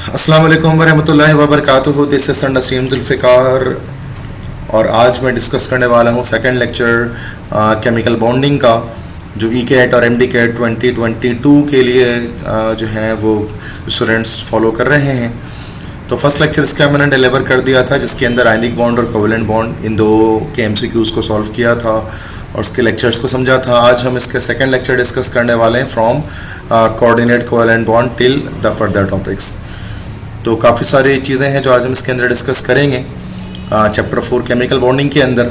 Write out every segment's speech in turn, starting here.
अस्सलाम वालेकुम वरहमतुल्लाहि वबरकातुहू। दिस इज संडा नसीम जुल्फ़िकार और आज मैं डिस्कस करने वाला हूँ सेकंड लेक्चर केमिकल बॉन्डिंग का, जो ई कैट और एम डी कैट 2022 के लिए जो है वो स्टूडेंट्स फॉलो कर रहे हैं। तो फर्स्ट लेक्चर इसका मैंने डिलीवर कर दिया था, जिसके अंदर आयनिक बॉन्ड और कोवेलेंट बॉन्ड इन दो के एमसीक्यूज़ को सॉल्व किया था और उसके लेक्चर्स को समझा था। आज हम इसके सेकंड लेक्चर डिस्कस करने वाले हैं from coordinate covalent bond till the further topics. तो काफ़ी सारी चीज़ें हैं जो आज हम इसके अंदर डिस्कस करेंगे चैप्टर 4 केमिकल बॉन्डिंग के अंदर।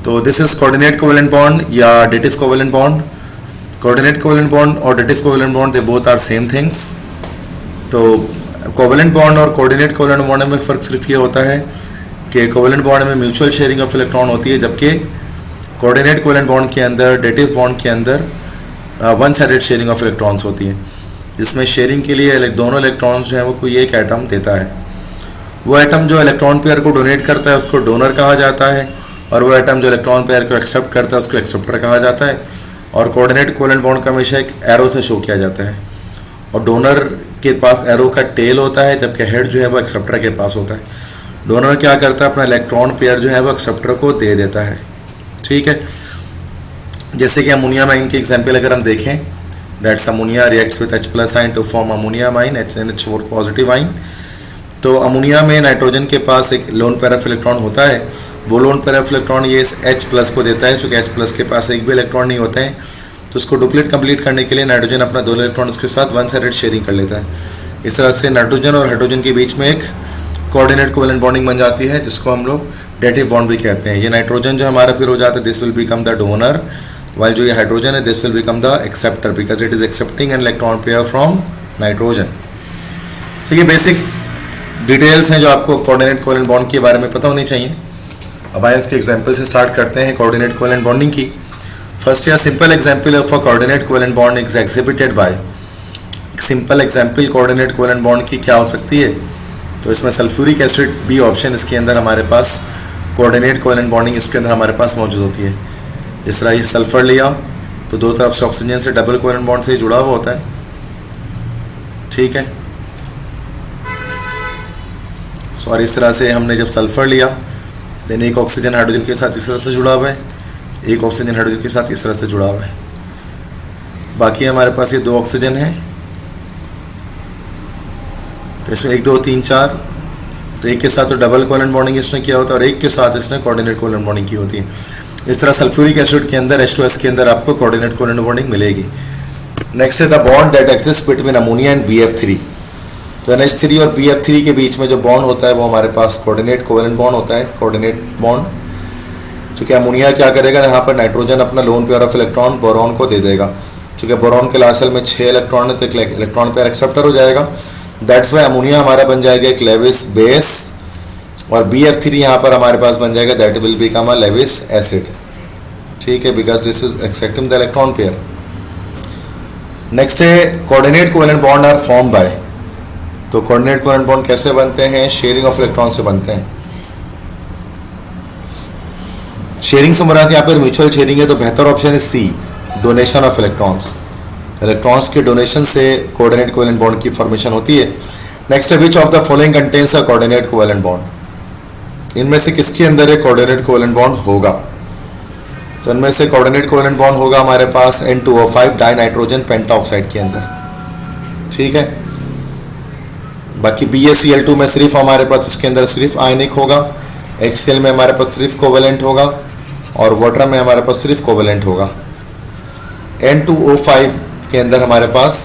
तो this is coordinate covalent bond या additive covalent bond. Coordinate covalent bond और additive covalent bond they both are same things. तो कोवेलेंट बॉन्ड और कोऑर्डिनेट कोवेलेंट बॉन्ड में फ़र्क सिर्फ ये होता है कि कोवेलेंट बॉन्ड में म्यूचुअल शेयरिंग ऑफ इलेक्ट्रॉन होती है, जबकि कोऑर्डिनेट कोवेलेंट बॉन्ड के अंदर, एडिटिव बॉन्ड के अंदर one sided sharing of electrons होती है, जिसमें शेयरिंग के लिए दोनों इलेक्ट्रॉन्स जो है वो कोई एक एटम देता है। वो एटम जो इलेक्ट्रॉन पेयर को डोनेट करता है उसको डोनर कहा जाता है, और वो एटम जो इलेक्ट्रॉन पेयर को एक्सेप्ट करता है उसको एक्सेप्टर कहा जाता है। और कोऑर्डिनेट कोवेलेंट बॉन्ड का हमेशा एक एरो से शो किया जाता है, और डोनर के पास एरो का टेल होता है, जबकि हेड जो है वो एक्सेप्टर के पास होता है। डोनर क्या करता है, अपना इलेक्ट्रॉन पेयर जो है वो एक्सेप्टर को दे देता है। ठीक है, जैसे कि अमोनिया माइन की एग्जाम्पल अगर हम देखें, that's ammonia reacts with H plus ion to form ammonium HNH4 positive ion. तो अमोनिया में नाइट्रोजन के पास एक लोन पेयर ऑफ इलेक्ट्रॉन होता है। वो लोन पेयर ऑफ इलेक्ट्रॉन ये इस H प्लस को देता है, चूँकि H प्लस के पास एक भी इलेक्ट्रॉन नहीं होते हैं। तो उसको डुप्लीट कंप्लीट करने के लिए नाइट्रोजन अपना दो इलेक्ट्रॉन उसके साथ वन साइडेड शेयरिंग कर लेता है। इस तरह से नाइट्रोजन और हाइड्रोजन के बीच में एक कोऑर्डिनेट कोवेलेंट बॉन्डिंग बन जाती है, जिसको हम लोग डेटिव बॉन्ड भी कहते हैं। ये नाइट्रोजन जो हमारा फिर हो जाता है, this will become the donor, while जो ये हाइड्रोजन है this will become the acceptor because it is accepting an electron pair from nitrogen. तो ये बेसिक डिटेल्स हैं जो आपको कोऑर्डिनेट कोवेलेंट बॉन्ड के बारे में पता होनी चाहिए। अब आइए इसके एग्जांपल से स्टार्ट करते हैं कोऑर्डिनेट कोवेलेंट बॉन्डिंग की। फर्स्ट या simple example of a coordinate covalent bond is exhibited by. एक simple example coordinate covalent bond की क्या हो सकती है, तो इसमें सल्फ्यूरिक एसिड बी ऑप्शन इसके अंदर हमारे पास कोऑर्डिनेट कोवेलेंट बॉन्डिंग इसके अंदर हमारे पास मौजूद होती है। इस तरह ये सल्फर लिया तो दो तरफ से ऑक्सीजन से डबल कोवेलेंट बॉन्ड से जुड़ा हुआ होता है। ठीक है, सॉरी, इस तरह से हमने जब सल्फर लिया देन एक ऑक्सीजन हाइड्रोजन के साथ इस तरह से जुड़ा हुआ है, एक ऑक्सीजन हाइड्रोजन के साथ इस तरह से जुड़ा हुआ है। बाकी हमारे पास ये दो ऑक्सीजन है, तो इसमें 1 2 3 4, तो एक के साथ तो डबल कोवेलेंट बॉन्डिंग इसने किया होता है और एक के साथ इसने कोऑर्डिनेट कोवेलेंट बॉन्डिंग की होती है। इस तरह सल्फ्यूरिक एसिड के अंदर H2S के अंदर आपको कोऑर्डिनेट कोवेलेंट बॉन्डिंग मिलेगी। नेक्स्ट है the bond that exist between ammonia and BF3। तो NH3 और BF3 के बीच में जो बॉन्ड होता है वो हमारे पास कोऑर्डिनेट कोवेलेंट बॉन्ड होता है। कोऑर्डिनेट बॉन्ड चूँकि अमोनिया क्या करेगा, यहाँ पर नाइट्रोजन अपना loan pair of electron boron को दे देगा। चूँकि बोरॉन के लास्ट सेल में 6 इलेक्ट्रॉन है तो एक इलेक्ट्रॉन पेयर एक्सेप्टर हो जाएगा। दैट्स वाई अमोनिया हमारा बन जाएगा एक लेविस बेस, और BF3 यहाँ पर हमारे पास बन जाएगा that will become a Lewis acid. ठीक है, because this is accepting the electron pair. Next है coordinate covalent bond are form by. तो कोऑर्डिनेट कोवेलेंट बॉन्ड कैसे बनते हैं, शेयरिंग ऑफ इलेक्ट्रॉन से बनते हैं। शेयरिंग से मुराद यहाँ पर म्यूचुअल शेयरिंग है, तो बेहतर ऑप्शन है C, donation of electrons. Electrons के डोनेशन से कोऑर्डिनेट कोवेलेंट बॉन्ड की फॉर्मेशन होती है। नेक्स्ट है which of the following contains a coordinate covalent bond. इनमें से किसके अंदर एक कोऑर्डिनेट कोवेलेंट बॉन्ड होगा, तो इनमें से कोऑर्डिनेट कोवेलेंट बॉन्ड होगा हमारे पास N2O5 डाई नाइट्रोजन पेंटाऑक्साइड के अंदर। ठीक है, बाकी BaCl2 में सिर्फ हमारे पास इसके अंदर सिर्फ आयनिक होगा, HCl में हमारे पास सिर्फ कोवेलेंट होगा, और वाटर में हमारे पास सिर्फ कोवेलेंट होगा। N2O5 के अंदर हमारे पास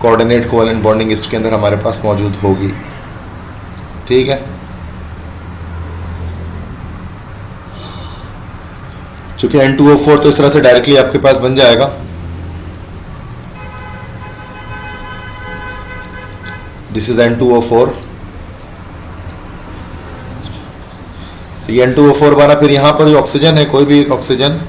कोऑर्डिनेट कोवेलेंट बॉन्डिंग इसके अंदर हमारे पास मौजूद होगी। ठीक है, चूँकि N2O4 तो इस तरह से डायरेक्टली आपके पास बन जाएगा। This is N2O4। तो ये N2O4 बना, फिर यहाँ पर जो ऑक्सीजन है कोई भी एक ऑक्सीजन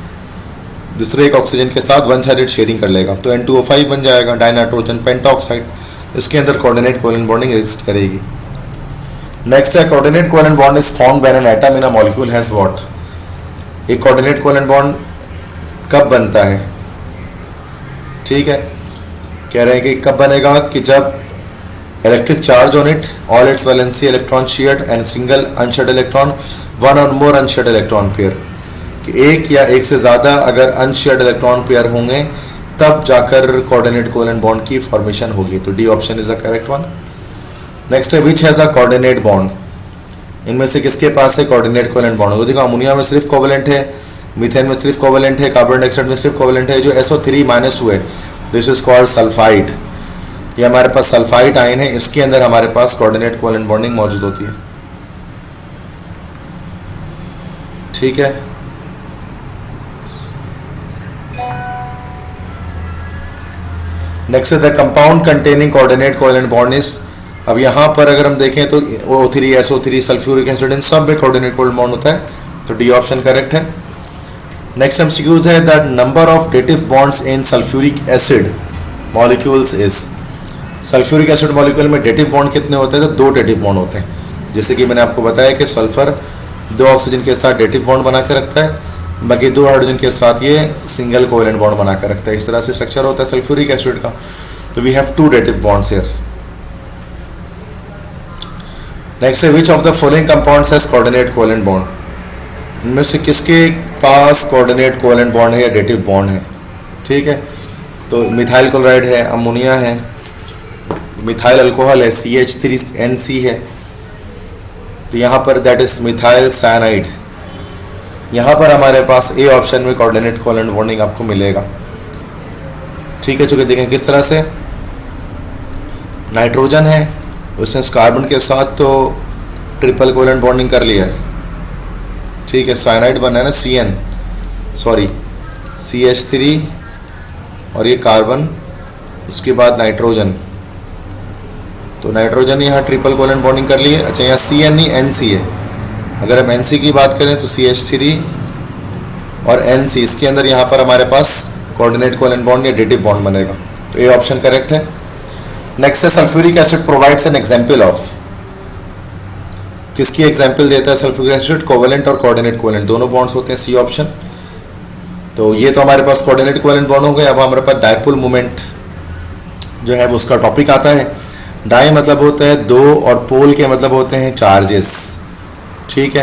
दूसरे एक ऑक्सीजन के साथ वन साइडेड शेयरिंग कर लेगा, तो N2O5 बन जाएगा डाई नाइट्रोजन पेंटाऑक्साइड। इसके अंदर कोऑर्डिनेट कोवेलेंट बॉन्डिंग एग्जिस्ट करेगी। नेक्स्ट है coordinate covalent bond is formed when an atom in a molecule has what. एक कोऑर्डिनेट कोवेलेंट बॉन्ड कब बनता है, ठीक है, कह रहे हैं कि कब बनेगा कि जब electric charge on it, all its valency electron shared and single unshared electron, one or more unshared electron pair, कि एक या एक से ज़्यादा अगर अनशेयर्ड इलेक्ट्रॉन पेयर होंगे तब जाकर कोऑर्डिनेट कोवेलेंट बॉन्ड की फॉर्मेशन होगी। तो D option is the correct one. Next है which has a coordinate bond, इनमें से किसके पास है कोऑर्डिनेट कोवेलेंट बॉन्ड होगा। देखो अमोनिया में सिर्फ कोवेलेंट है, मीथेन में सिर्फ कोवेलेंट है, कार्बन डाइऑक्साइड में सिर्फ कोवेलेंट है। जो SO3-2 है दिस इज कॉल्ड सल्फाइड, ये हमारे पास सल्फाइड आयन है, इसके अंदर हमारे पास कोऑर्डिनेट कोवेलेंट बॉन्डिंग मौजूद होती है। ठीक है, next the compound containing coordinate covalent bond is, अब यहाँ पर अगर हम देखें तो O3 SO3 sulphuric acid in सब में कोऑर्डिनेट कोवेलेंट बॉन्ड होता है, तो डी ऑप्शन करेक्ट है। नेक्स्ट एमसीक्यूज है that number of dative bonds in sulphuric acid molecules is, sulphuric acid molecule में डेटिव बॉन्ड कितने होते हैं, तो 2 डेटिव बॉन्ड होते हैं। जैसे कि मैंने आपको बताया कि सल्फर 2 ऑक्सीजन के साथ डेटिव बॉन्ड बना के रखता है, बाकी 2 हाइड्रोजन के साथ ये सिंगल कोवेलेंट बॉन्ड बना कर रखता है। इस तरह से स्ट्रक्चर होता है सल्फ्यूरिक एसिड का। तो we have 2 dative bonds here. Next है which of the following compounds has coordinate covalent bond, इनमें से किसके पास कोऑर्डिनेट कोवेलेंट बॉन्ड है या डेटिव बॉन्ड है। ठीक है, तो मिथाइल क्लोराइड है, अमोनिया है, मिथाइल अल्कोहल है, CH3NC है, तो यहाँ पर दैट इज मिथाइल साइनाइड। यहाँ पर हमारे पास ए ऑप्शन में कोऑर्डिनेट कोवेलेंट बॉन्डिंग आपको मिलेगा। ठीक है, चलिए देखें किस तरह से। नाइट्रोजन है, उसने कार्बन के साथ तो ट्रिपल कोवेलेंट बॉन्डिंग कर लिया है। ठीक है, साइनाइड बना है ना CH3 और ये कार्बन, उसके बाद नाइट्रोजन, तो नाइट्रोजन यहाँ ट्रिपल कोवेलेंट बॉन्डिंग कर ली है। अच्छा, यहाँ CNE-NC है, अगर हम NC की बात करें तो CH3 और NC, इसके अंदर यहाँ पर हमारे पास कोऑर्डिनेट कोवेलेंट बॉन्ड या डेटिव बॉन्ड बनेगा, तो ये ऑप्शन करेक्ट है। नेक्स्ट है sulphuric acid provides an example of, किसकी एग्जाम्पल देता है सल्फ्यूरिक एसिड, कोवेलेंट और कोऑर्डिनेट कोवेलेंट दोनों बॉन्ड्स होते हैं, सी ऑप्शन। तो ये तो हमारे पास कोऑर्डिनेट कोवेलेंट बॉन्ड हो गए। अब हमारे पास डायपोल मोमेंट जो है वो उसका टॉपिक आता है। डाई मतलब होता है 2 और पोल के मतलब होते हैं चार्जेस। ठीक है,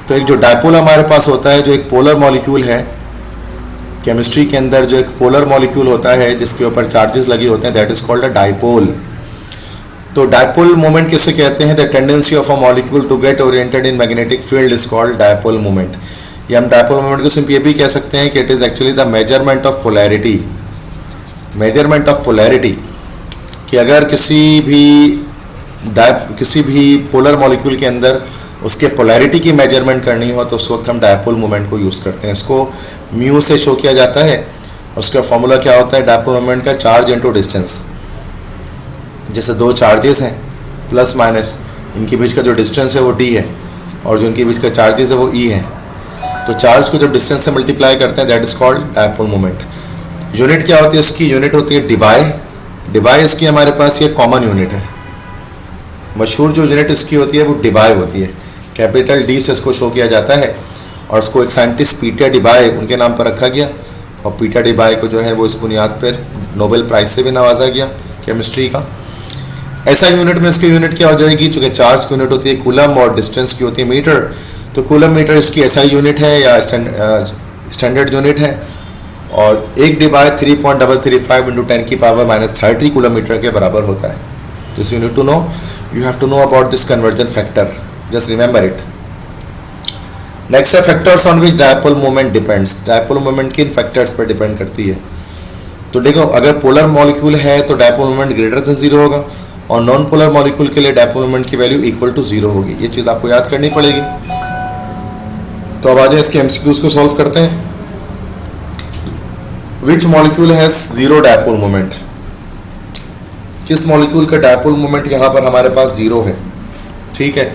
तो एक जो डायपोल हमारे पास होता है, जो एक पोलर मॉलिक्यूल है केमिस्ट्री के अंदर, जो एक पोलर मॉलिक्यूल होता है जिसके ऊपर चार्जेस लगे होते हैं, that is called a dipole. तो डायपोल मोमेंट किसे कहते हैं, the tendency of a molecule to get oriented in magnetic field is called dipole moment. या हम डायपोल मोमेंट को सिंपली ये भी कह सकते हैं कि it is actually the measurement of polarity, measurement of polarity, कि अगर किसी भी पोलर मॉलिक्यूल के अंदर उसके पोलैरिटी की मेजरमेंट करनी हो तो उस वक्त हम डायपोल मोमेंट को यूज़ करते हैं। इसको म्यू से शो किया जाता है। उसका फॉर्मूला क्या होता है डायपोल मोमेंट का, चार्ज इनटू डिस्टेंस। जैसे 2 चार्जेस हैं प्लस माइनस, इनके बीच का जो डिस्टेंस है वो d है और जो इनके बीच का चार्जेस है वो e है। तो चार्ज को जब डिस्टेंस से मल्टीप्लाई करते हैं that is called dipole moment. Unit क्या होती है उसकी, यूनिट होती है डिबाई। डिबाई इसकी हमारे पास ये कॉमन यूनिट है, मशहूर जो यूनिट इसकी होती है वो डिबाई होती है। कैपिटल D से इसको शो किया जाता है और उसको एक साइंटिस्ट पीटर डिबाई उनके नाम पर रखा गया, और पीटर डिबाई को जो है वो इस बुनियाद पर नोबेल प्राइज से भी नवाजा गया केमिस्ट्री का। ऐसा यूनिट में इसकी यूनिट क्या हो जाएगी, चूँकि चार्ज की यूनिट होती है कूलम और डिस्टेंस की होती है मीटर, तो कूलम मीटर इसकी SI यूनिट है या स्टैंडर्ड यूनिट है, और 1 डिबाई 3.335 × 10⁻³ कूलम मीटर के बराबर होता है। This you need to know, you have to know about this conversion factor, just remember it. Next है factors on which dipole moment depends. Dipole moment किन फैक्टर्स पर depend करती है, तो देखो अगर पोलर मॉलिक्यूल है तो डायपोल मोमेंट ग्रेटर देन 0 होगा, और नॉन पोलर मॉलिक्यूल के लिए डायपोल मोमेंट की वैल्यू इक्वल टू 0 होगी। ये चीज़ आपको याद करनी पड़ेगी। तो अब आ जाए इसके MCQs को सॉल्व करते हैं। Which molecule has 0 dipole moment, किस मॉलिक्यूल का डायपोल मोमेंट यहाँ पर हमारे पास 0 है। ठीक है,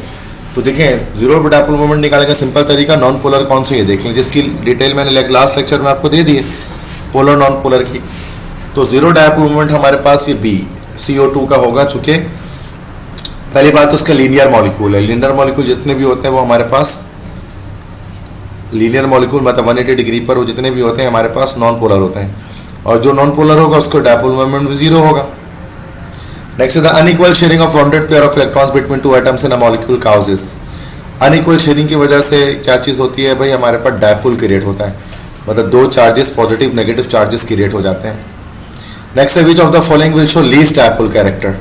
तो देखें 0 डायपोल मोमेंट निकालने का सिंपल तरीका, नॉन पोलर कौन सी है देख लें, जिसकी डिटेल मैंने लास्ट लेक्चर में आपको दे दी है, पोलर नॉन पोलर की। तो 0 डायपोल मोमेंट हमारे पास ये B CO2 का होगा, चूँकि पहली बात तो उसका लीनियर मॉलिक्यूल है। लीनियर मॉलिक्यूल जितने भी होते हैं वो हमारे पास, लीनियर मॉलिक्यूल मतलब 180 डिग्री पर वो जितने भी होते हैं हमारे पास नॉन पोलर होते हैं, और जो नॉन पोलर होगा उसको डायपोल मोमेंट भी 0 होगा। Next is the unequal sharing of bounded pair of electrons between two atoms in a molecule causes. Unequal sharing की वजह से क्या चीज़ होती है भाई, हमारे पास डायपोल क्रिएट होता है, मतलब दो charges positive negative charges create हो जाते हैं। नेक्स्ट है which of the following will show least dipole character.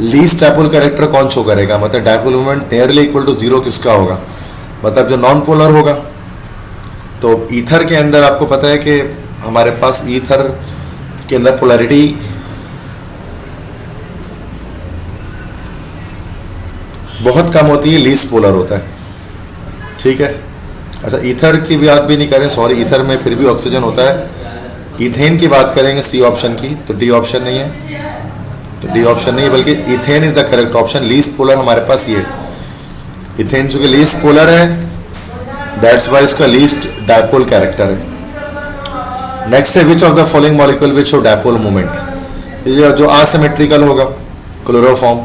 Least dipole character कौन शो करेगा, मतलब dipole moment nearly equal to zero किसका होगा, मतलब जो नॉन पोलर होगा। तो ईथर के अंदर आपको पता है कि हमारे पास ईथर के अंदर पोलैरिटी बहुत कम होती है, लीस्ट पोलर होता है, ठीक है। अच्छा ईथर की भी बात भी नहीं करें, सॉरी, ईथर में फिर भी ऑक्सीजन होता है। इथेन की बात करेंगे सी ऑप्शन की, तो डी ऑप्शन नहीं है, तो डी ऑप्शन नहीं है, बल्कि ethane is the correct option. Least polar हमारे पास ये इथेन चूंकि लीस्ट पोलर है, दैट्स वाई इसका लीस्ट डायपोल कैरेक्टर है। नेक्स्ट है which of the following molecule which show dipole movement. ये जो असिमेट्रिकल होगा क्लोरोफॉर्म,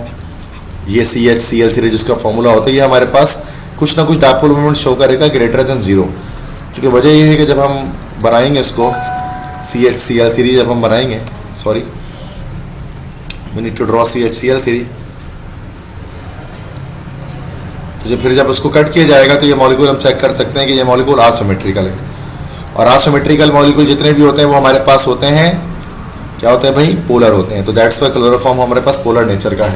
ये CH Cl3 जिसका फॉर्मूला होता है, ये हमारे पास कुछ ना कुछ डायपोल मूवमेंट शो करेगा ग्रेटर देन जीरो। क्योंकि वजह ये है कि जब हम बनाएंगे इसको CH Cl3 जब हम बनाएंगे, sorry we need to draw CH Cl3, तो फिर जब उसको कट किया जाएगा तो ये मॉलिक्यूल हम चेक कर सकते हैं कि ये मॉलिक्यूल असिमेट्रिकल है। और असिमेट्रिकल मॉलिक्यूल जितने भी होते हैं वो हमारे पास होते हैं, क्या होते हैं भाई, पोलर होते हैं। तो दैट्स वाई क्लोरोफॉर्म हमारे पास पोलर नेचर का है।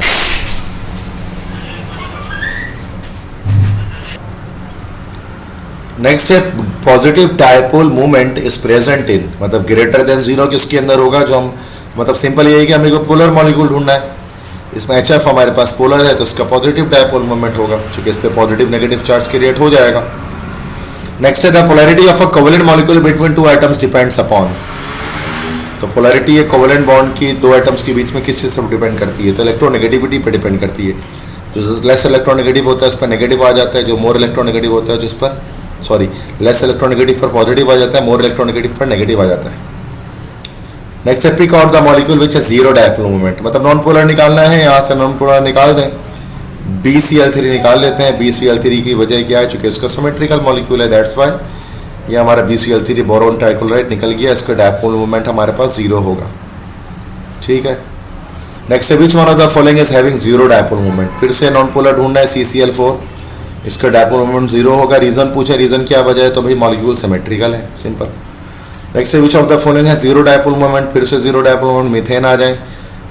नेक्स्ट है positive dipole movement is present in, मतलब ग्रेटर देन जीरो किसके अंदर होगा, जो हम मतलब सिंपल ये है कि हमें को पोलर मॉलिक्यूल ढूंढना है। इसमें HF हमारे पास पोलर है तो इसका पॉजिटिव डायपोल मूवमेंट होगा, क्योंकि इस पे पॉजिटिव नेगेटिव चार्ज क्रिएट हो जाएगा। नेक्स्ट है the polarity of a covalent molecule between two atoms depends upon. तो पोलैरिटी है कोवेलेंट बॉन्ड की दो एटम्स के बीच में किस चीज़ पर डिपेंड करती है, तो इलेक्ट्रोनेगेटिविटी पे डिपेंड करती है। जो लेस इलेक्ट्रोनेगेटिव होता है उस पर नेगेटिव आ जाता है, जो मोर इलेक्ट्रोनेगेटिव होता है जिस पर सॉरी लेस इलेक्ट्रोनेगेटिव पर पॉजिटिव आ जाता है, मोर इलेक्ट्रोनेगेटिव पर नेगेटिव आ जाता है। नेक्स्ट है pick out the molecule which है जीरो डायपोल मूवमेंट, मतलब नॉन पोलर निकालना है, यहाँ से नॉन पोलर निकाल दें, BCl3 निकाल लेते हैं। BCl3 की वजह क्या है, चूंकि इसका सिमेट्रिकल मॉलिक्यूल है, दैट्स वाई ये हमारा BCl3 बोरोन ट्राइक्लोराइड निकल गया, इसका डायपोल मूवमेंट हमारे पास जीरो होगा, ठीक है। नेक्स्ट है which one of the following is having zero dipole movement. फिर से नॉन पोलर ढूंढना है, CCl4, इसका डायपोल मूवमेंट जीरो होगा। रीजन पूछे, रीजन क्या वजह है, तो भाई मॉलिक्यूल सिमेट्रिकल है, simple. Next which of the following है जीरो डायपोल मूवमेंट, फिर से जीरो डायपोल मूवमेंट, मीथेन आ जाए,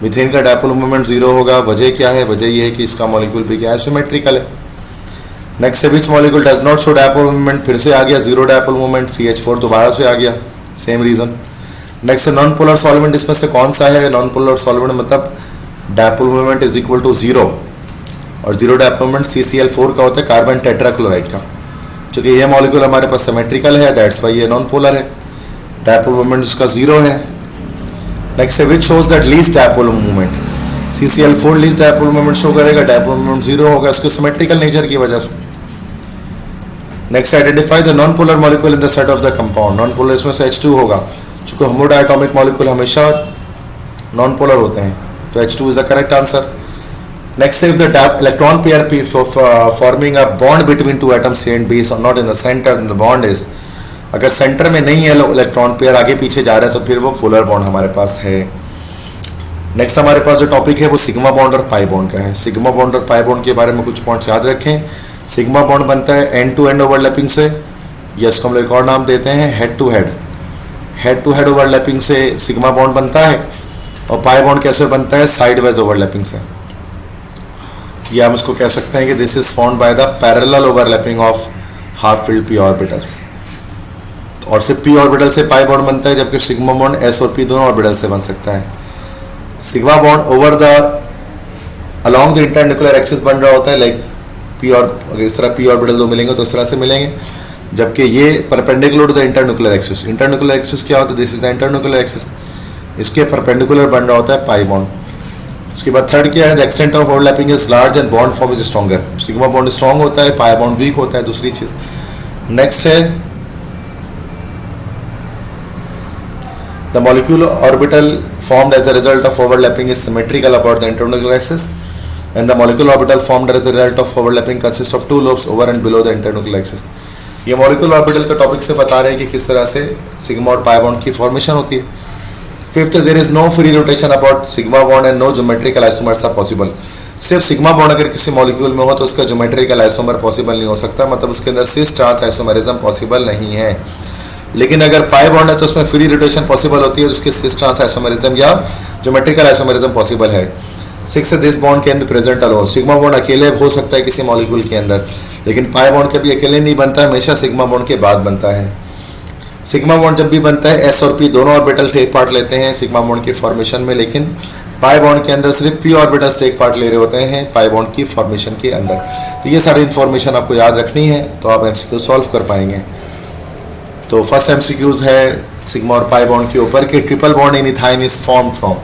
मीथेन का डायपोल मूवमेंट जीरो होगा। वजह क्या है, वजह ये है कि इसका मॉलिक्यूल भी क्या है, सिमेट्रिकल है। Next which molecule does not show dipole movement, फिर से आ गया जीरो डायपोल मूवमेंट, CH4 दोबारा से आ गया, same reason. Next non polar solvent, इसमें से कौन सा है नॉन पोलर सॉल्वेंट, मतलब dipole movement is equal to zero, और जीरो डायपोल मूवमेंट CCl4 का होता है, कार्बन टेट्राक्लोराइड का। चूंकि ये मॉलिक्यूल हमारे पास सिमेट्रिकल है, दैट्स वाई ये नॉन पोलर है, डायपोल मूवमेंट उसका जीरो है। Next which shows that least dipole movement, CCl4 least dipole movement show करेगा, डायपोल मूवमेंट जीरो होगा इसके सिमेट्रिकल नेचर की वजह से। Next identify the non polar molecule in the set of the compound, non polar इसमें से H2 होगा, चूंकि होमोडायटोमिक मॉलिक्यूल हमेशा नॉन पोलर होते हैं, तो H2 is the correct answer. Next if the electron pair forming a bond between two atoms A and B is not in the center, then the bond is, अगर centre में नहीं है electron pair आगे पीछे जा रहा है तो फिर वो पोलर बॉन्ड हमारे पास है। नेक्स्ट हमारे पास जो टॉपिक है वो सिग्मा बॉन्ड और पाई बॉन्ड का है। सिग्मा बॉन्ड और पाई बॉन्ड के बारे में कुछ पॉइंट्स याद रखें। सिग्मा बॉन्ड बनता है एंड टू एंड ओवरलैपिंग से, या इसको हम लोग एक और नाम देते हैं head to head. Head to head overlapping से सिग्मा बॉन्ड बनता है, और पाई बॉन्ड कैसे बनता है, साइड वाइज ओवरलैपिंग से। या हम इसको कह सकते हैं कि this is formed by the parallel overlapping of half field p orbitals. और सिर्फ p ऑर्बिटल से पाई बॉन्ड बनता है, जबकि सिग्मा बॉन्ड s और p दोनों ऑर्बिटल से बन सकता है। Sigma bond over the along the internuclear axis बन रहा होता है, लाइक p और अगर इस तरह p ऑर्बिटल दो मिलेंगे तो इस तरह से मिलेंगे, जबकि ये perpendicular to the internuclear axis. Internuclear axis क्या होता है, this is the internuclear axis, इसके परपेंडिकुलर बन रहा होता है पाई बॉन्ड। उसके बाद थर्ड क्या है, the extent of overlapping is large and bond form is stronger. Sigma bond strong होता है, पाई बॉन्ड वीक होता है, दूसरी चीज। नेक्स्ट है the molecular orbital formed as the result of overlapping is symmetrical about the internuclear axis, and the molecular orbital formed as the result of overlapping consist of two lobes over and below the internuclear axis. ये molecular orbital का topic से बता रहे हैं कि किस तरह से सिग्मा और पाई बॉन्ड की फॉर्मेशन होती है। Fifth, there is no free rotation about sigma bond and no geometrical isomers are possible. सिर्फ सिग्मा बॉन्ड अगर किसी मॉलिक्यूल में हो तो उसका ज्योमेट्रिकल आइसोमर पॉसिबल नहीं हो सकता, मतलब उसके अंदर सिस ट्रांस आइसोमरिज्म पॉसिबल नहीं है। लेकिन अगर पाई बॉन्ड है तो उसमें फ्री रोटेशन पॉसिबल होती है, तो उसकी सिस ट्रांस आइसोमरिज्म या ज्योमेट्रिकल आइसोमरिज्म पॉसिबल है। Six, this bond can be present alone. Sigma bond अकेले हो सकता है किसी मॉलिक्यूल के अंदर, लेकिन पाई बॉन्ड कभी अकेले नहीं बनता, हमेशा सिग्मा बॉन्ड के बाद बनता है। सिग्मा बॉन्ड जब भी बनता है एस और पी दोनों ऑर्बिटल टेक पार्ट लेते हैं सिग्मा बॉन्ड के फॉर्मेशन में, लेकिन पाई बॉन्ड के अंदर सिर्फ पी ऑर्बिटल टेक पार्ट ले रहे होते हैं पाई बॉन्ड की फॉर्मेशन के अंदर। तो ये सारी इन्फॉर्मेशन आपको याद रखनी है, तो आप एमसीक्यू सॉल्व कर पाएंगे। तो फर्स्ट एमसीक्यूज है सिग्मा और पाई बॉन्ड के ऊपर कि triple bond in ethyne is form from.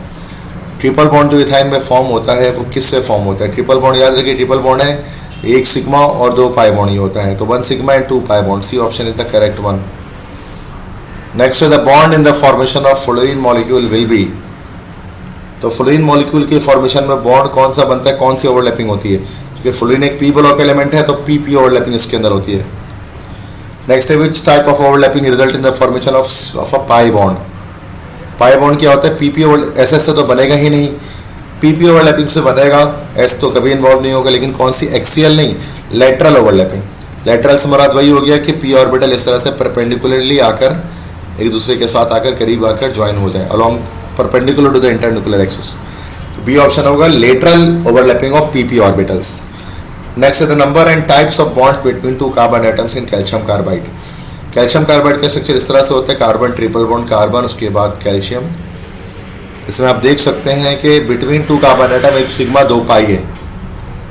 Triple bond जो इथाइन में फॉर्म होता है वो किससे फॉर्म होता है? ट्रिपल बॉन्ड याद रखिए, ट्रिपल बॉन्ड है एक सिग्मा और दो पाई बॉन्ड ही होता है, तो 1 sigma and 2 pi bond. C option is the correct one. Next है the bond in the formation of fluorine molecule will be. तो फ्लोरीन मॉलिक्यूल के फॉर्मेशन में बॉन्ड कौन सा बनता है, कौन सी ओवरलैपिंग होती है? क्योंकि फ्लोरीन एक पी ब्लॉक एलिमेंट है तो पी पी ओवरलैपिंग इसके अंदर होती है। नेक्स्ट है which type of overlapping result in the formation of a pi bond. Pi bond क्या होता है? पी पी एस एस से तो बनेगा ही नहीं, पी पी ओवरलैपिंग से बनेगा, एस तो कभी इन्वॉल्व नहीं होगा। लेकिन कौन सी? एक्सियल नहीं, लेटरल ओवरलैपिंग। लेटरल से मुराद वही हो गया कि पी ऑर्बिटल इस तरह से परपेंडिकुलरली आकर एक दूसरे के साथ आकर करीब आकर ज्वाइन हो जाए along perpendicular to the internuclear axis. तो बी ऑप्शन होगा lateral overlapping of p p orbitals. Next है the number and types of bonds between two carbon atoms in calcium carbide. Calcium carbide का structure इस तरह से होता है, carbon triple bond carbon, उसके बाद कैल्शियम। इसमें आप देख सकते हैं कि बिटवीन टू कार्बन एटम एक सिग्मा 2 पाई है,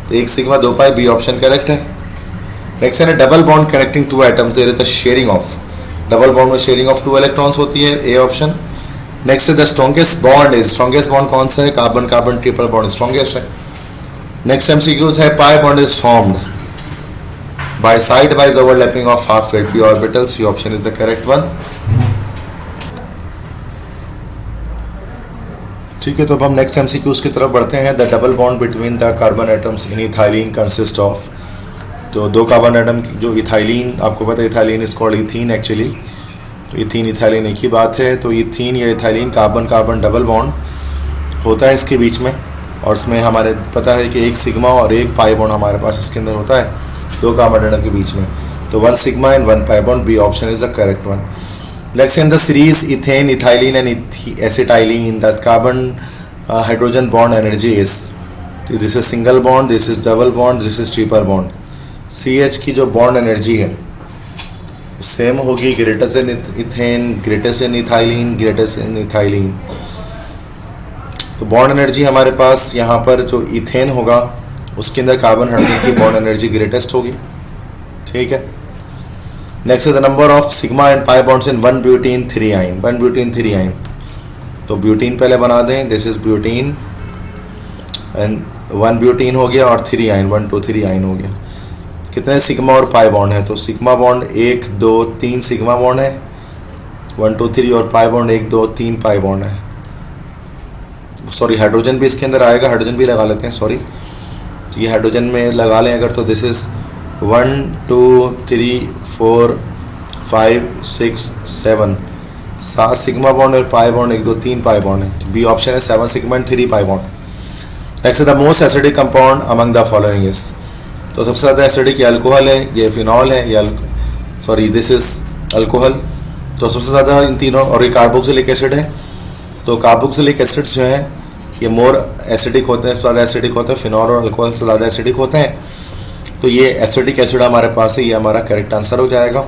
तो एक sigma 2 pi, B option correct है। नेक्स्ट है double bond connecting two atoms, there is the sharing of. Double bond में शेयरिंग ऑफ 2 इलेक्ट्रॉन्स होती है, ए ऑप्शन। नेक्स्ट है the strongest bond is, strongest bond कौन सा है? Carbon carbon triple bond strongest है। नेक्स्ट एमसीक्यूज है pi bond is formed by side wise overlapping of half filled p orbitals, ये option is the correct one. ठीक है, तो अब हम नेक्स्ट एमसीक्यूज की तरफ बढ़ते हैं। The double bond between the carbon atoms in ethylene consist of. तो दो कार्बन एटम जो इथाइलिन, आपको पता है ethylene is called ethene actually, तो इथीन इथाइलिन एक ही बात है। तो इथीन या ethylene carbon carbon double bond होता है इसके बीच में, और उसमें हमारे पता है कि एक सिग्मा और एक पाई बॉन्ड हमारे पास इसके अंदर होता है दो कार्बन एटम के बीच में। तो 1 sigma and 1 pi bond, B option is the correct one. Next in the series ethane, ethylene and acetylene, the carbon hydrogen bond energy is, this is single bond, this is double bond, this is triple bond. CH की जो bond energy है same होगी, greater than ethane, greater than ethylene, greater than ethylene. तो bond energy हमारे पास यहाँ पर जो ethane होगा उसके अंदर कार्बन हाइड्रोजन की बॉन्ड एनर्जी ग्रेटेस्ट होगी, ठीक है। Next the number of sigma and pi bonds in 1 butene 3 आइन, 1 ब्यूटीन 3 आइन। तो ब्यूटीन पहले बना दें, this is butene and 1 butene हो गया और 3 आइन, 1 2 3 आइन हो गया। कितने सिग्मा और पाई बॉन्ड है? तो सिग्मा बॉन्ड 1 2 3 सिग्मा बॉन्ड है, 1 2 3, और पाई बॉन्ड 1 2 3 पाई बॉन्ड है। सॉरी, हाइड्रोजन भी इसके अंदर आएगा, हाइड्रोजन भी लगा लेते हैं, सॉरी। तो ये हाइड्रोजन में लगा लें अगर, तो दिस इज 1 2 3 4 5 6 7, 7 सिग्मा बॉन्ड और पाई बॉन्ड 1 2 3 पाई बॉन्ड है। तो बी ऑप्शन है 7 sigma and 3 pi bond. Next the most acidic compound among the following is. तो सबसे ज़्यादा एसिडिक ये अल्कोहल है, ये फिनॉल है, ये सॉरी दिस इज अल्कोहल। तो सबसे ज़्यादा इन तीनों, और ये कार्बोक्सिलिक एसिड है। तो कार्बोक्सिलिक एसिड्स जो हैं ये मोर एसिडिक होते हैं, ज़्यादा एसिडिक होते हैं, फिनॉल और अल्कोहल से ज़्यादा एसिडिक होते हैं। तो ये एसिडिक एसिड हमारे पास है, ये हमारा करेक्ट आंसर हो जाएगा।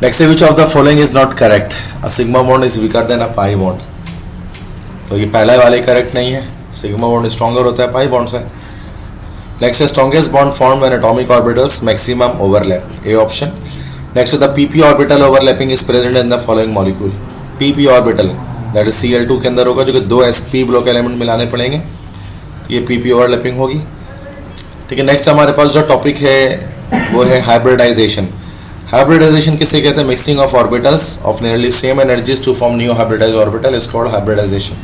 Next which of the following is not correct? A sigma bond is weaker then a pi bond. तो ये पहला वाले करेक्ट नहीं है, सिग्मा बॉन्ड स्ट्रॉन्गर होता है पाई बॉन्ड से। Next strongest bond form when atomic orbitals maximum overlap, A option. Next the PP orbital overlapping is present in the following molecule. PP orbital that is Cl2 के अंदर होगा, जो कि 2 sp block element मिलाने पड़ेंगे, ये PP overlapping होगी, ठीक है। नेक्स्ट हमारे पास जो टॉपिक है वो है हाइब्रिडाइजेशन। हाइब्रिडाइजेशन किसे कहते हैं? Mixing of orbitals of nearly same energies to form new hybridize orbital is called hybridization.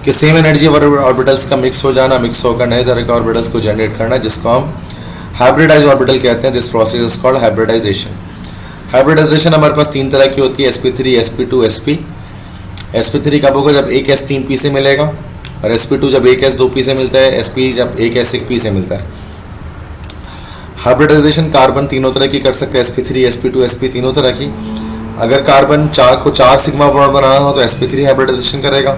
कि सेम एनर्जी ऑर्बिटल्स का मिक्स हो जाना, मिक्स होकर नए तरह के ऑर्बिटल्स को जनरेट करना, जिसको हम हाइब्रिडाइज ऑर्बिटल कहते हैं। This process is called hybridization. Hybridization हमारे पास 3 तरह की होती है, sp3 sp2 sp। sp3 कब होगा? जब एक s 3 p से मिलेगा, और sp2 जब एक s 2 p से मिलता है, sp जब एक s 1 p से मिलता है। हाइब्रिडाइजेशन कार्बन तीनों तरह की कर सकते हैं, sp3 sp2 sp तीनों तरह की। अगर कार्बन चार सिग्मा बॉन्ड बनाना हो तो sp3 हाइब्रिडाइजेशन करेगा,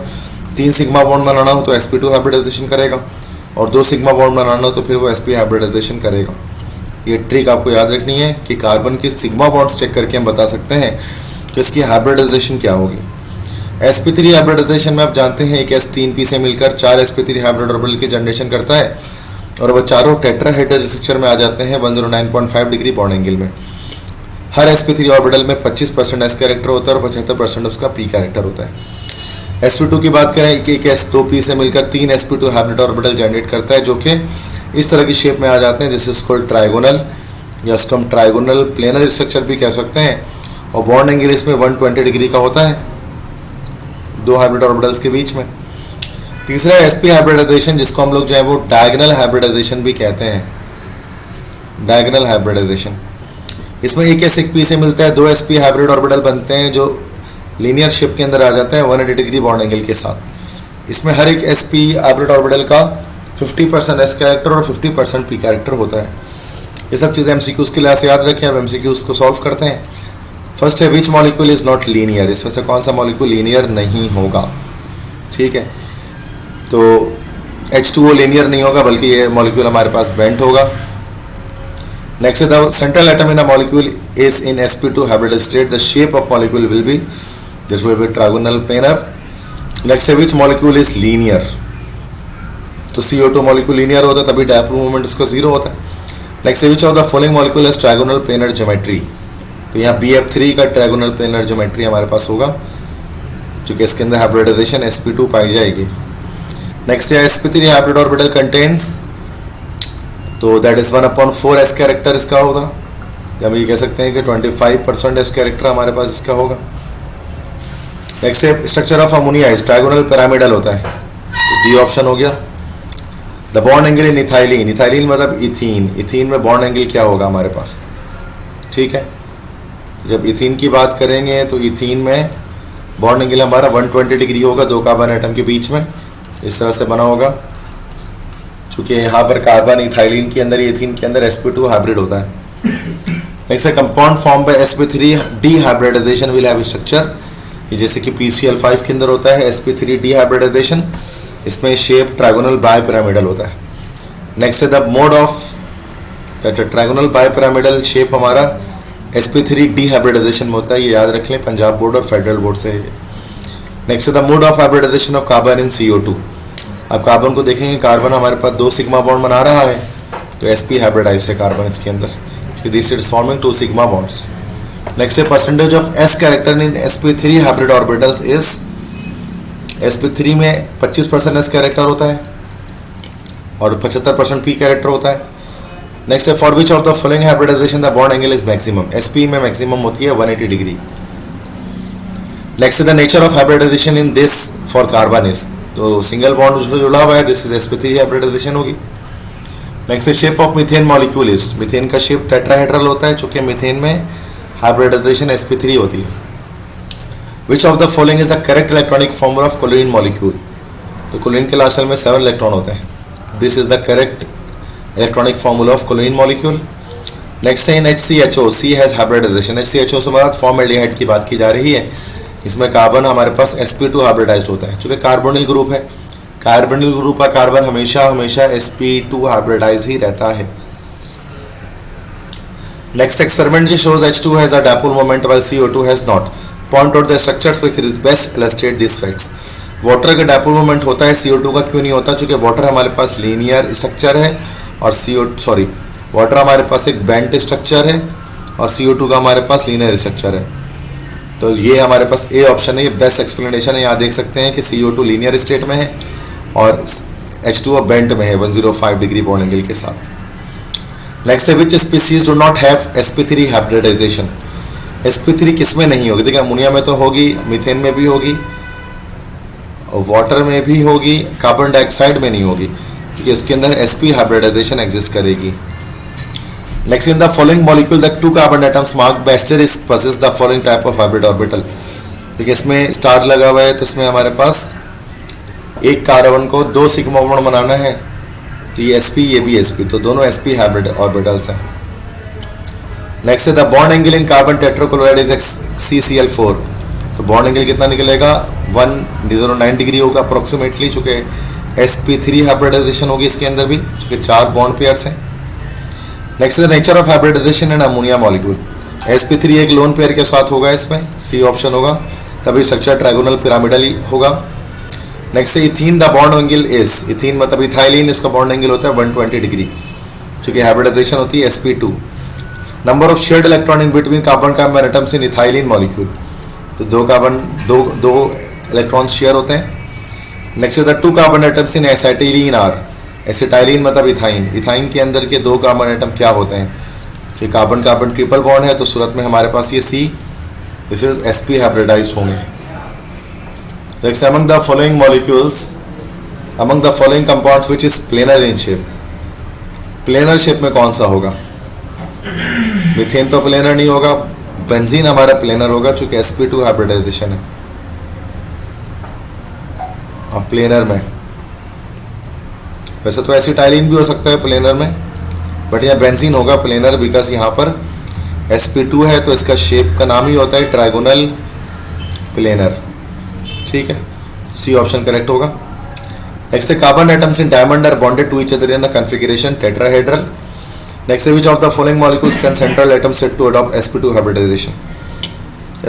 3 सिग्मा बॉन्ड बनाना हो तो sp2 हाइब्रिडाइजेशन करेगा, और 2 सिग्मा बॉन्ड बनाना हो तो फिर वो sp हाइब्रिडाइजेशन करेगा। ये ट्रिक आपको याद रखनी है कि कार्बन की सिग्मा बॉन्ड्स चेक करके हम बता सकते हैं कि इसकी हाइब्रिडाइजेशन क्या होगी। sp3 हाइब्रिडाइजेशन में आप जानते हैं एक s 3 p से मिलकर 4 sp3 हाइब्रिड ऑर्बिटल की जनरेशन करता है, और वह चारों टेट्राहेड्रल स्ट्रक्चर में आ जाते हैं 109.5 डिग्री बॉन्ड एंगल में। हर sp3 ऑर्बिटल में 25% s कैरेक्टर होता है और 75% उसका p कैरेक्टर होता है। sp2 की बात करें कि एक s 2 p से मिलकर 3 sp2 हाइब्रिड ऑर्बिटल जनरेट करता है, जो कि इस तरह की शेप में आ जाते हैं। दिस इज कॉल्ड ट्राइगोनल, या इसको हम ट्राइगोनल प्लेनर स्ट्रक्चर भी कह सकते हैं, और बॉन्ड एंगल इसमें 120 डिग्री का होता है दो हाइब्रिड ऑर्बिटल्स के बीच में। तीसरा sp हाइब्रिडाइजेशन, जिसको हम लोग जो है वो डायगोनल हाइब्रिडाइजेशन भी कहते हैं। डायगोनल हाइब्रिडाइजेशन, इसमें एक s 1 p से मिलता है, 2 sp हाइब्रिड ऑर्बिटल बनते हैं जो लीनियर शेप के अंदर आ जाते हैं 180 डिग्री बॉन्ड एंगल के साथ। इसमें हर एक sp हाइब्रिड ऑर्बिटल का 50% s कैरेक्टर और 50% p कैरेक्टर होता है। ये सब चीज़ें MCQs के लिए याद रखें। अब MCQs को सॉल्व करते हैं। फर्स्ट है which molecule is not linear, इसमें से कौन सा मॉलिक्यूल लीनियर नहीं होगा? ठीक है, तो H2O लीनियर नहीं होगा, बल्कि ये मॉलिक्यूल हमारे पास बेंट होगा। Next the central atom in a molecule is in sp2 hybrid state, the shape of molecule will B this will be trigonal planar. Next है विच मॉलिक्यूल इज लीनियर, तो CO2 molecule linear होता है, तभी dipole moment इसका 0 होता है। Next which of the following molecule is trigonal planar geometry, तो यहाँ BF3 का ट्रायगोनल प्लेनर ज्योमेट्री हमारे पास होगा, क्योंकि इसके अंदर हाइब्रिडाइजेशन sp2 पाई जाएगी। नेक्स्ट है sp3 हाइब्रिड ऑर्बिटल कंटेन्स, तो दैट इज 1/4 s कैरेक्टर इसका होगा, या हम ये कह सकते हैं कि 25% s कैरेक्टर हमारे पास इसका होगा। नेक्स्ट है structure of ammonia is trigonal pyramidal होता है, डी ऑप्शन हो गया। The bond angle in ethylene, ethylene मतलब इथीन, इथीन में बॉन्ड एंगल क्या होगा हमारे पास? ठीक है, जब इथीन की बात करेंगे तो इथीन में बॉन्ड एंगल हमारा 120 डिग्री होगा दो कार्बन एटम के बीच में, इस तरह से बना होगा, चूँकि यहाँ पर कार्बन इथाइलिन के अंदर, इथीन के अंदर sp2 हाइब्रिड होता है। नेक्स्ट है compound form by sp3 d hybridization will have structure, ये जैसे कि PCl5 के अंदर होता है sp3 डी हाइब्रिडाइजेशन, इसमें शेप ट्रायगोनल बाय पिरामिडल होता है। नेक्स्ट है the mode of that trigonal bipyramidal shape हमारा sp3 डी हाइब्रिडाइजेशन में होता है, ये याद रख लें, पंजाब बोर्ड और फेडरल बोर्ड से। नेक्स्ट है the mode of hybridization of carbon in CO2, अब कार्बन को देखेंगे, कार्बन हमारे पास 2 सिग्मा बॉन्ड बना रहा है, तो sp हाइब्रिडाइज है कार्बन इसके अंदर, this is forming 2 sigma bonds. Next है percentage of s character in sp3 hybrid orbitals is, sp3 में 25% s कैरेक्टर होता है और 75% p कैरेक्टर होता है। नेक्स्ट है for which of the following hybridization the bond angle is maximum, sp में maximum होती है 180 डिग्री। नेक्स्ट है the nature of hybridization in this for carbon is, तो सिंगल बॉन्ड उसमें जुड़ा हुआ है, दिस इज sp3 हाइब्रिडाइजेशन होगी। नेक्स्ट है shape of methane molecule is, methane का शेप टेट्राहेड्रल होता है, चूंकि मीथेन में हाइब्रिडाइजेशन sp3 होती है। Which of the following is the correct electronic formula of chlorine molecule, तो क्लोरीन के लास्ट में 7 इलेक्ट्रॉन होते हैं, this is the correct electronic formula of chlorine molecule. Next है in HCHO, C has hybridization, HCHO से बाद formaldehyde की बात की जा रही है, इसमें कार्बन हमारे पास sp2 हाइब्रिडाइज्ड होता है, चूंकि कार्बोनिल ग्रुप है, कार्बोनिल ग्रुप का कार्बन हमेशा हमेशा sp2 हाइब्रिडाइज ही रहता है। नेक्स्ट एक्सपेरिमेंट जो shows H2 has a dipole moment while CO2 has not, point out the structures which is best illustrate these facts। Water का डायपोल मोमेंट होता है, CO2 का क्यों नहीं होता? चूंकि वाटर हमारे पास लीनियर स्ट्रक्चर है और वाटर हमारे पास एक बेंट स्ट्रक्चर है और CO2 का हमारे पास लीनियर स्ट्रक्चर है, तो ये हमारे पास ए ऑप्शन है, ये बेस्ट एक्सप्लेनेशन है। यहाँ देख सकते हैं कि CO2 लीनियर स्टेट में है और H2O बेंट में है 105 डिग्री बॉन्ड एंगल के साथ। नेक्स्ट है which species do not have sp3 hybridization, sp3 किस में नहीं होगी? देखिए अमोनिया में तो होगी, मीथेन में भी होगी, वाटर में भी होगी, कार्बन डाइऑक्साइड में नहीं होगी, क्योंकि इसके अंदर sp हाइब्रिडाइजेशन एग्जिस्ट करेगी। Next in the following molecule the 2 carbon atoms marked by asterisk possess the following type of hybrid orbital, देखिए इसमें स्टार लगा हुआ है, तो इसमें हमारे पास एक कार्बन को 2 सिग्मा बॉन्ड बनाना है, तो ये sp ये भी sp, तो दोनों sp हाइब्रिड ऑर्बिटल्स हैं। नेक्स्ट है the bond angle in carbon tetrachloride is CCl4, तो बॉन्ड एंगल कितना निकलेगा 109 डिग्री होगा अप्रोक्सीमेटली, चूँकि sp3 हाइब्रिडाइजेशन होगी इसके अंदर भी, चूँकि 4 बॉन्ड पेयर्स हैं। नेक्स्ट है the nature of hybridization in ammonia molecule, sp3 एक लोन पेयर के साथ होगा, इसमें सी ऑप्शन होगा, तभी स्ट्रक्चर ट्रायगोनल पिरामिडल होगा। नेक्स्ट है ethene the bond angle is, ethene मतलब इथाइलिन, इसका बॉन्ड एंगल होता है 120 डिग्री, चूँकि हाइब्रिडाइजेशन होती है sp2। Number of shared electron in between carbon carbon atoms in ethylene molecule, तो दो इलेक्ट्रॉन्स शेयर होते हैं। नेक्स्ट है the 2 carbon atoms in acetylene are, acetylene मतलब इथाइन, इथाइन के अंदर के 2 कार्बन एटम क्या होते हैं, तो कार्बन कार्बन ट्रिपल बॉन्ड है, तो सूरत में हमारे पास ये C, this is sp hybridised होंगे। Next among the following molecules, among the following compounds which is planar in shape, planar shape में कौन सा होगा, मीथेन तो प्लेनर नहीं होगा, बेंजीन हमारा प्लेनर होगा, चूंकि sp2 हाइब्रिडाइजेशन है प्लेनर में। वैसे तो एसिटाइलिन भी हो सकता है प्लेनर में, बट यहाँ बेंजीन होगा प्लेनर, बिकॉज यहाँ पर sp2 है, तो इसका शेप का नाम ही होता है ट्रायगोनल प्लेनर, ठीक है, सी ऑप्शन करेक्ट होगा। नेक्स्ट है carbon atoms in diamond are bonded to each other in a configuration tetrahedral. Next है which of the following molecules can central atom set to adopt sp2 hybridisation,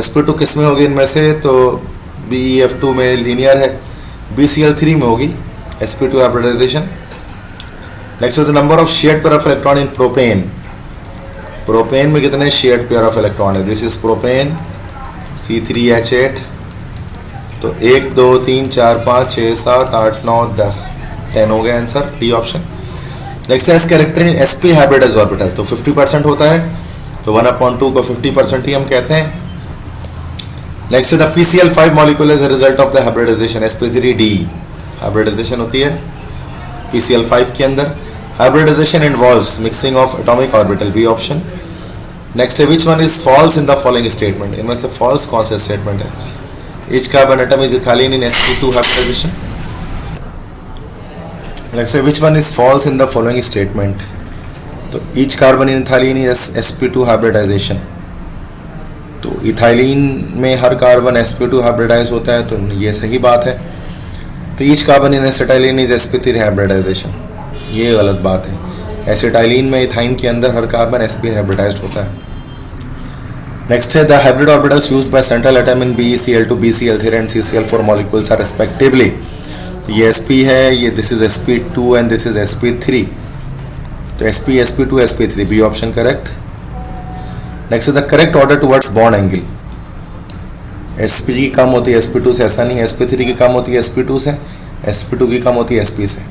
sp2 किस में होगी इनमें से, तो BeF2 में लीनियर है, BCl3 में होगी sp2 हाइब्रिडाइजेशन। नेक्स्ट है the number of shared pair of electron in propane, propane में कितने शेयर्ड पेयर ऑफ इलेक्ट्रॉन है, दिस इज प्रोपेन C3H8, तो 1 2 3 4 5 6 7 8 9 10 10 हो गया आंसर, डी ऑप्शन। नेक्स्ट है character in sp hybridised orbital, तो 50% होता है, तो 1/2 को 50% ही हम कहते हैं। नेक्स्ट है the PCl5 molecule as a result of the hybridisation, sp3D hybridisation होती है PCl5 के अंदर। Hybridisation involves mixing of atomic orbital, B option. Next है which one is false in the following statement, इनमें से फॉल्स कौन सा स्टेटमेंट है, each carbon atom is ethylene in sp2 hybridisation. Next है which one is false in the following statement, तो each carbon in ethylene is sp2 hybridisation, तो ethylene में हर carbon sp2 hybridise होता है, तो ये सही बात है। तो each carbon in acetylene is sp3 hybridization, ये गलत बात है, एसिटाइलिन में इथाइन के अंदर हर कार्बन sp हाइब्रिडाइज होता है। नेक्स्ट है the hybrid orbitals used by central atom in BeCl2 BCl3 and CCl4 molecules are respectively, तो ये sp है, ये this is sp2 and this is sp3, तो sp sp2 sp3, B option correct. Next is the correct order towards bond angle, sp की कम होती है sp2 से, ऐसा नहीं है, sp3 की कम होती है sp2 से, sp2 की कम होती है sp से,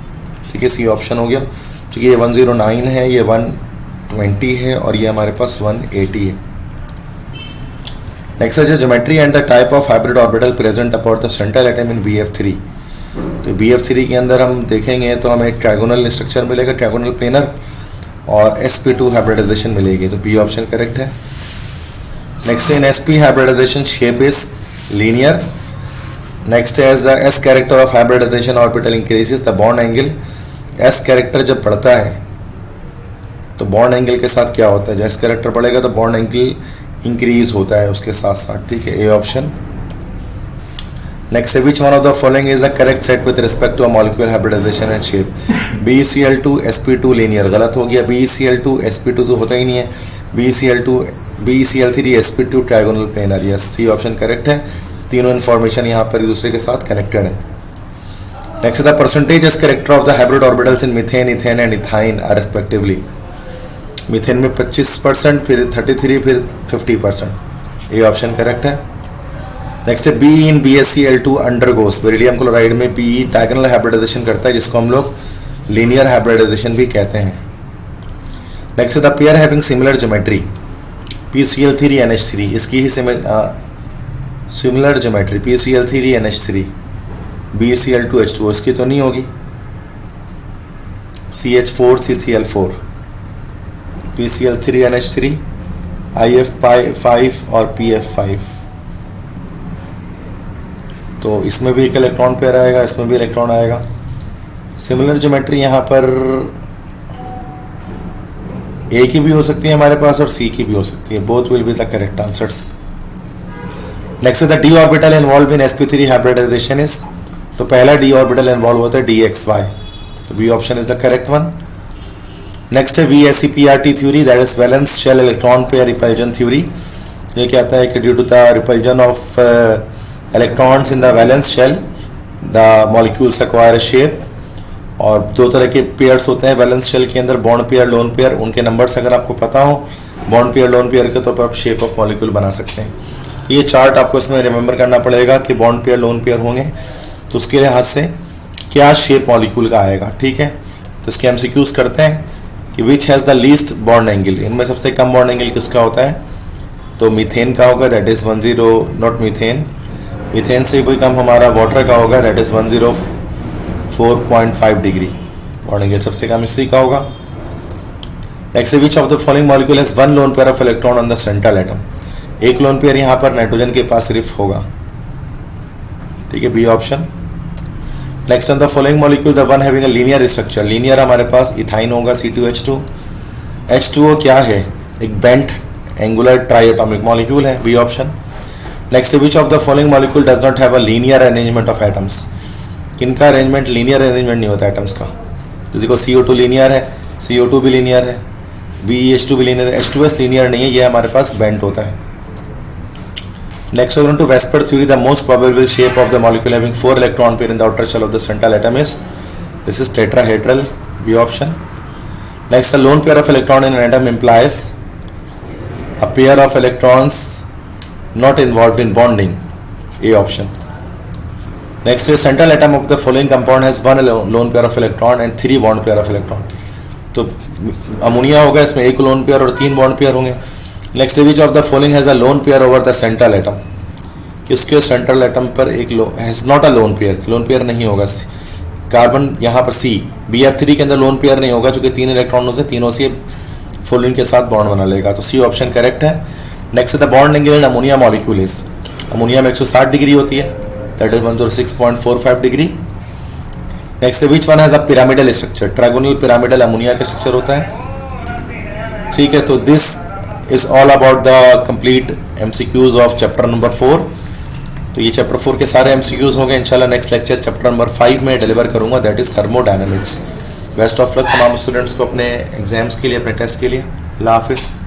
ठीक है, सी ऑप्शन हो गया। क्योंकि ये 109 है, ये 120 है, और ये हमारे पास 180 है। नेक्स्ट है geometry and the type of hybrid orbital present about the central atom in BF3, तो BF3 के अंदर हम देखेंगे तो हमें ट्रायगोनल स्ट्रक्चर मिलेगा, ट्रायगोनल प्लेनर, और sp2 हाइब्रिडाइजेशन मिलेगी, तो बी ऑप्शन करेक्ट है। Next in sp hybridization shape is linear. Next as the s character of hybridization orbital increases the bond angle, s character जब बढ़ता है तो बॉन्ड एंगल के साथ क्या होता है, जब s कैरेक्टर बढ़ेगा तो बॉन्ड एंगल इंक्रीज होता है उसके साथ साथ, ठीक है, ए ऑप्शन। नेक्स्ट है which one of the following is a correct set with respect to a molecule hybridization and shape, BeCl2 sp2 linear, गलत हो गया, BeCl2 sp2 तो होता ही नहीं है, BeCl3 sp2 trigonal planar, yes, C option correct है। तीनों इन्फॉर्मेशन यहाँ पर एक दूसरे के साथ कनेक्टेड है। Next the percentage s character of the hybrid orbitals in methane, ethane and ethyne are respectively, methane में 25%, फिर 33, फिर 50%, ये ऑप्शन करेक्ट है। नेक्स्ट है Be in BeCl2 undergoes, beryllium chloride में बी डायगोनल हाइब्रिडाइजेशन करता है, जिसको हम लोग लीनियर हाइब्रिडाइजेशन भी कहते हैं। नेक्स्ट है the pair having similar geometry, PCl3 NH3, इसकी ही similar geometry PCl3 NH3, BeCl2 H2O, इसकी तो नहीं होगी, CH4 CCl4, PCl3 NH3, IF5 और PF5, तो इसमें भी एक इलेक्ट्रॉन पेयर आएगा, इसमें भी इलेक्ट्रॉन आएगा। सिमिलर ज्योमेट्री यहाँ पर ए की भी हो सकती है हमारे पास और सी की भी हो सकती है। Both will be the correct answers. Next the d orbital involve in sp3 hybridization is, तो पहला डी ऑर्बिटल इन्वॉल्व होता है dxy, तो B option is the correct one. Next है VSEPRT theory, that is valence shell electron pair repulsion theory. ये कहता है कि due to the repulsion of electrons in the valence shell the molecules acquire shape. और दो तरह के pairs होते हैं वैलेंस शेल के अंदर, बॉन्ड पेयर, लोन पेयर। उनके नंबर्स अगर आपको पता हो बॉन्ड पेयर, लोन पेयर के, तो आप शेप ऑफ मॉलिक्यूल बना सकते हैं। ये चार्ट आपको इसमें रिमेंबर करना पड़ेगा कि बॉन्ड पेयर, लोन पेयर होंगे तो उसके लिहाज से क्या शेप मॉलिक्यूल का आएगा। ठीक है, तो इसके एमसीक्यूज करते हैं कि which has the least bond angle, इनमें सबसे कम बॉन्ड एंगल किसका होता है, तो मीथेन का होगा, that is 10, not methane, methane से भी कम हमारा वाटर का होगा, that is 104.5 degree bond angle सबसे कम इसी का होगा। Next, which of the following molecule has one lone pair of electron on the central atom, एक लोन पेयर यहाँ पर नाइट्रोजन के पास सिर्फ होगा। ठीक है, B option. Next, on the following molecule the one having a linear structure, linear हमारे पास इथाइन होगा, C2H2। H2O क्या है, एक बेंट एंगुलर ट्राइएटॉमिक मॉलिक्यूल है, B option. Next, which of the following molecule does not have a linear arrangement of atoms, किनका arrangement linear arrangement नहीं होता एटम्स का, तो देखो CO2 लीनियर है, CO2 भी लीनियर है, BeH2 भी लीनियर है, H2S लीनियर नहीं है, ये हमारे पास बेंट होता है। Next, according to Vesper theory, the most probable shape of the molecule having 4 electron pair in the outer shell of the central atom is, this is tetrahedral, B option. Next, a lone pair of electron in an atom implies a pair of electrons not involved in bonding, A option. Next is central atom of the following compound has one lone pair of electron and 3 bond pair of electron. तो ammonia होगा, इसमें एक lone pair और 3 bond pair होंगे। Next, which of the following has a lone pair over the central atom, किसके central atom पर एक has not a lone pair, lone pair नहीं होगा। कार्बन यहाँ पर BF3 के अंदर लोन पेयर नहीं होगा, चूंकि 3 इलेक्ट्रॉन होते हैं, तीनों से फ्लोरीन के साथ बॉन्ड बना लेगा, तो सी ऑप्शन करेक्ट है। Next, the bond angle in ammonia molecule is, ammonia में 160 डिग्री होती है, that is 106.45 degree. Next, which one has a pyramidal structure, trigonal pyramidal ammonia का स्ट्रक्चर होता है। ठीक है, तो this is all about the complete MCQs of chapter number 4। तो ये चैप्टर 4 के सारे MCQs हो गए। इंशाल्लाह नेक्स्ट लेक्चर चैप्टर नंबर 5 में डिलीवर करूंगा, that is thermodynamics. Best of luck तमाम स्टूडेंट्स को अपने एग्जाम्स के लिए, अपने टेस्ट के लिए। अल्लाह हाफिज़।